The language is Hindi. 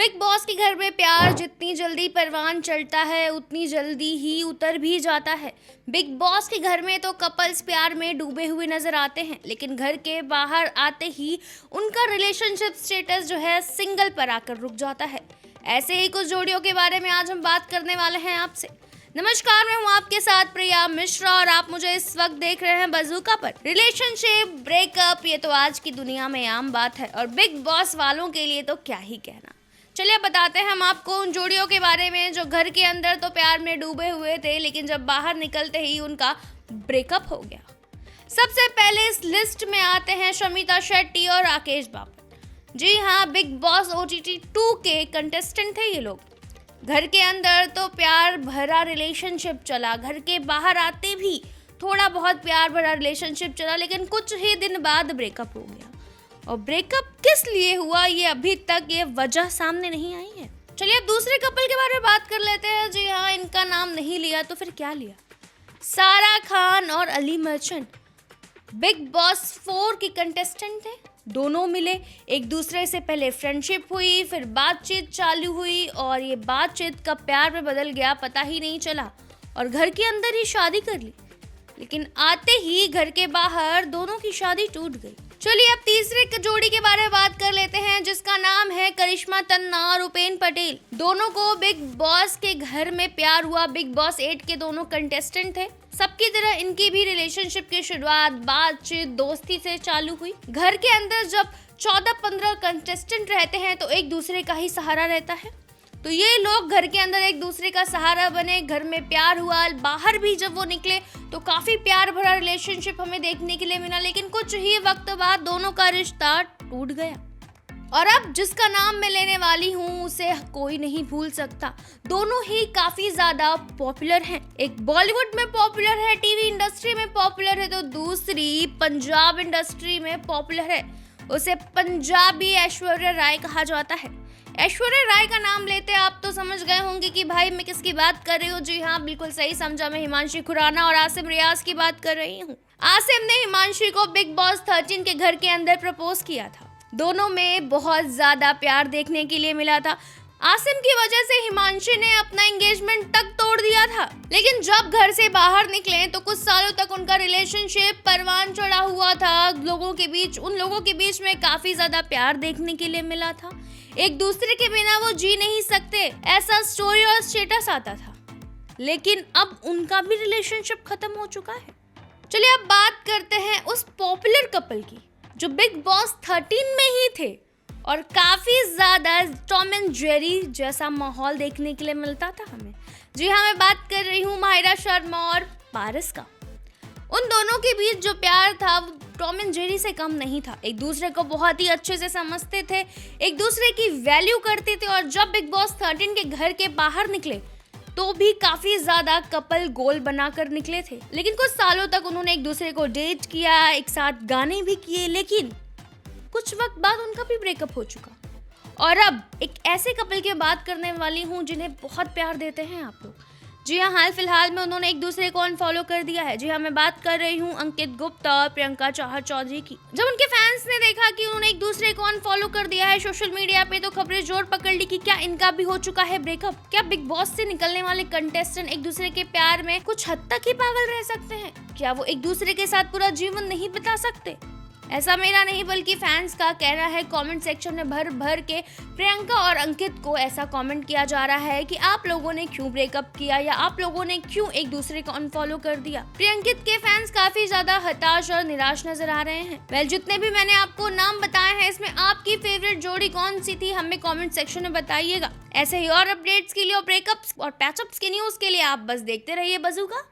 बिग बॉस के घर में प्यार जितनी जल्दी परवान चढ़ता है उतनी जल्दी ही उतर भी जाता है। बिग बॉस के घर में तो कपल्स प्यार में डूबे हुए नजर आते हैं, लेकिन घर के बाहर आते ही उनका रिलेशनशिप स्टेटस जो है सिंगल पर आकर रुक जाता है। ऐसे ही कुछ जोड़ियों के बारे में आज हम बात करने वाले हैं आपसे। नमस्कार, मैं हूँ आपके साथ प्रिया मिश्रा और आप मुझे इस वक्त देख रहे हैं बज़ूका पर। रिलेशनशिप ब्रेकअप ये तो आज की दुनिया में आम बात है और बिग बॉस वालों के लिए तो क्या ही कहना। चलिए बताते हैं हम आपको उन जोड़ियों के बारे में जो घर के अंदर तो प्यार में डूबे हुए थे, लेकिन जब बाहर निकलते ही उनका ब्रेकअप हो गया। सबसे पहले इस लिस्ट में आते हैं शमिता शेट्टी और राकेश बापट। जी हाँ, बिग बॉस OTT 2 के कंटेस्टेंट थे ये लोग। घर के अंदर तो प्यार भरा रिलेशनशिप चला, घर के बाहर आते भी थोड़ा बहुत प्यार भरा रिलेशनशिप चला, लेकिन कुछ ही दिन बाद ब्रेकअप हो गया। और ब्रेकअप किस लिए हुआ ये अभी तक ये वजह सामने नहीं आई है। चलिए अब दूसरे कपल के बारे में बात कर लेते हैं। जी हाँ, इनका नाम नहीं लिया तो फिर क्या लिया। सारा खान और अली मर्चेंट बिग बॉस 4 के कंटेस्टेंट थे। दोनों मिले, एक दूसरे से पहले फ्रेंडशिप हुई, फिर बातचीत चालू हुई और ये बातचीत कब प्यार में बदल गया पता ही नहीं चला और घर के अंदर ही शादी कर ली। लेकिन आते ही घर के बाहर दोनों की शादी टूट गई। चलिए अब तीसरे जोड़ी के बारे में बात कर लेते हैं, जिसका नाम है करिश्मा तन्ना और उपेन पटेल। दोनों को बिग बॉस के घर में प्यार हुआ। बिग बॉस 8 के दोनों कंटेस्टेंट थे। सबकी तरह इनकी भी रिलेशनशिप की शुरुआत बातचीत दोस्ती से चालू हुई। घर के अंदर जब 14-15 कंटेस्टेंट रहते हैं तो एक दूसरे का ही सहारा रहता है, तो ये लोग घर के अंदर एक दूसरे का सहारा बने, घर में प्यार हुआ। बाहर भी जब वो निकले तो काफी प्यार भरा रिलेशनशिप हमें देखने के लिए मिला, लेकिन कुछ ही वक्त बाद दोनों का रिश्ता टूट गया। और अब जिसका नाम मैं लेने वाली हूँ उसे कोई नहीं भूल सकता। दोनों ही काफी ज्यादा पॉपुलर हैं। एक बॉलीवुड में पॉपुलर है, टीवी इंडस्ट्री में पॉपुलर है, तो दूसरी पंजाब इंडस्ट्री में पॉपुलर है। उसे पंजाबी ऐश्वर्या राय कहा जाता है। ऐश्वर्या राय का नाम लेते आप तो समझ गए होंगे कि भाई मैं किसकी बात कर रही हूँ। जी हाँ, बिल्कुल सही समझा, मैं हिमांशी खुराना और आसिम रियाज की बात कर रही हूँ। आसिम ने हिमांशी को बिग बॉस 13 के घर के अंदर प्रपोज किया था। दोनों में बहुत ज्यादा प्यार देखने के लिए मिला था। आसिम की वजह से हिमांशी ने अपना एंगेजमेंट तक तोड़ दिया था, लेकिन जब घर से बाहर निकले तो कुछ सालों तक उनका रिलेशनशिप परवान चढ़ा हुआ था। उन लोगों के बीच में काफी ज्यादा प्यार देखने के लिए मिला था। एक दूसरे के बिना वो जी नहीं सकते, ऐसा स्टोरी और स्टेटस आता था। लेकिन अब उनका भी रिलेशनशिप खत्म हो चुका है। चलिए अब बात करते हैं उस पॉपुलर कपल की जो बिग बॉस 13 में ही थे और काफी ज्यादा टॉम एंड जेरी जैसा माहौल देखने के लिए मिलता था हमें। जी हाँ, मैं बात कर रही हूँ माहिरा शर्मा और पारस का। उन दोनों के बीच जो प्यार था वो टॉम एंड जेरी से कम नहीं था। एक दूसरे को बहुत ही अच्छे से समझते थे, एक दूसरे की वैल्यू करते थे और जब बिग बॉस 13 के घर के बाहर निकले तो भी काफी ज्यादा कपल गोल बनाकर निकले थे। लेकिन कुछ सालों तक उन्होंने एक दूसरे को डेट किया, एक साथ गाने भी किए, लेकिन कुछ वक्त बाद उनका भी ब्रेकअप हो चुका। और अब एक ऐसे कपल की बात करने वाली हूँ जिन्हें बहुत प्यार देते हैं आप लोग। जी हाँ, हाल फिलहाल में उन्होंने एक दूसरे को अनफॉलो कर दिया है। जी हाँ, मैं बात कर रही हूँ अंकित गुप्ता और प्रियंका चाहर चौधरी की। जब उनके फैंस ने देखा कि उन्होंने एक दूसरे को अनफॉलो कर दिया है सोशल मीडिया पे, तो खबरें जोर पकड़ ली कि क्या इनका भी हो चुका है ब्रेकअप। क्या बिग बॉस से निकलने वाले कंटेस्टेंट एक दूसरे के प्यार में कुछ हद तक ही पागल रह सकते हैं? क्या वो एक दूसरे के साथ पूरा जीवन नहीं बिता सकते? ऐसा मेरा नहीं बल्कि फैंस का कहना है। कमेंट सेक्शन में भर भर के प्रियंका और अंकित को ऐसा कमेंट किया जा रहा है कि आप लोगों ने क्यों ब्रेकअप किया या आप लोगों ने क्यों एक दूसरे को अनफॉलो कर दिया। प्रियंकित के फैंस काफी ज्यादा हताश और निराश नजर आ रहे हैं। जितने भी मैंने आपको नाम बताए हैं, इसमें आपकी फेवरेट जोड़ी कौन सी थी हमें कॉमेंट सेक्शन में बताइएगा। ऐसे ही और अपडेट्स के लिए और ब्रेकअप्स और पैचअप्स की न्यूज के लिए आप बस देखते रहिए बज़ूका।